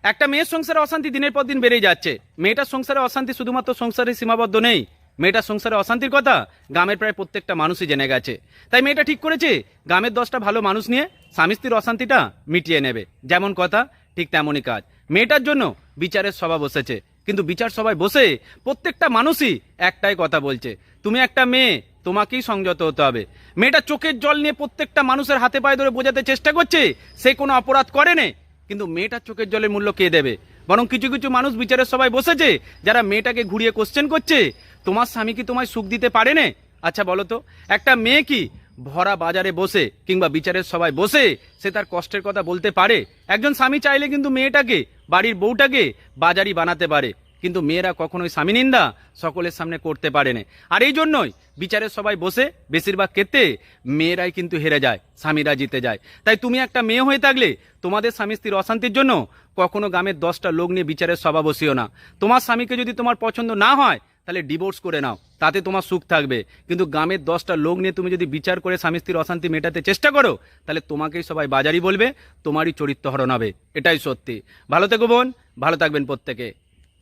একটা মেয়ের সংসারে অশান্তি দিনের পর দিন বেড়েই যাচ্ছে। মেয়েটার সংসারে অশান্তি শুধুমাত্র সংসারে সীমাবদ্ধ নেই, মেয়েটার সংসারে অশান্তির কথা গ্রামের প্রায় প্রত্যেকটা মানুষই জেনে গেছে। তাই মেয়েটা ঠিক করেছে গ্রামের 10টা ভালো মানুষ নিয়ে স্বামী স্ত্রীর অশান্তিটা মিটিয়ে নেবে। যেমন কথা ঠিক তেমনই কাজ। মেয়েটার জন্য বিচারের সভা বসেছে, কিন্তু বিচার সভায় বসে প্রত্যেকটা মানুষই একটাই কথা বলছে, তুমি একটা মেয়ে, তোমাকেই সংযত হতে হবে। মেয়েটা চোখের জল নিয়ে প্রত্যেকটা মানুষের হাতে পায়ে ধরে বোঝাতে চেষ্টা করছে সে কোনো অপরাধ করেনি, কিন্তু মেয়েটার চোখের জলের মূল্য কে দেবে? বরং কিছু কিছু মানুষ বিচারের সভায় বসেছে যারা মেয়েটাকে ঘুরিয়ে কোশ্চেন করছে, তোমার স্বামী কি তোমায় সুখ দিতে পারে না? আচ্ছা বলো তো, একটা মেয়ে কি ভরা বাজারে বসে কিংবা বিচারের সভায় বসে সে তার কষ্টের কথা বলতে পারে? একজন স্বামী চাইলে কিন্তু মেয়েটাকে, বাড়ির বউটাকে বাজারি বানাতে পারে, কিন্তু মেয়েরা কখনোই স্বামী নিন্দা সকলের সামনে করতে পারে না। আর এই জন্যই বিচারের সবাই বসে বেশিরভাগ ক্ষেত্রে মেয়েরাই কিন্তু হেরে যায়, স্বামীরা জিতে যায়। তাই তুমি একটা মেয়ে হয়ে থাকলে তোমাদের স্বামী স্ত্রীর অশান্তির জন্য কখনো গ্রামের 10টা লোক নিয়ে বিচারের সভা বসিও না। তোমার স্বামীকে যদি তোমার পছন্দ না হয় তাহলে ডিভোর্স করে নাও, তাতে তোমার সুখ থাকবে। কিন্তু গ্রামের 10টা লোক নিয়ে তুমি যদি বিচার করে স্বামী স্ত্রীর অশান্তি মেটাতে চেষ্টা করো তাহলে তোমাকেই সবাই বাজারি বলবে, তোমারই চরিত্র হরণ হবে। এটাই সত্যি। ভালো থেকো বোন, ভালো থাকবেন প্রত্যেকে।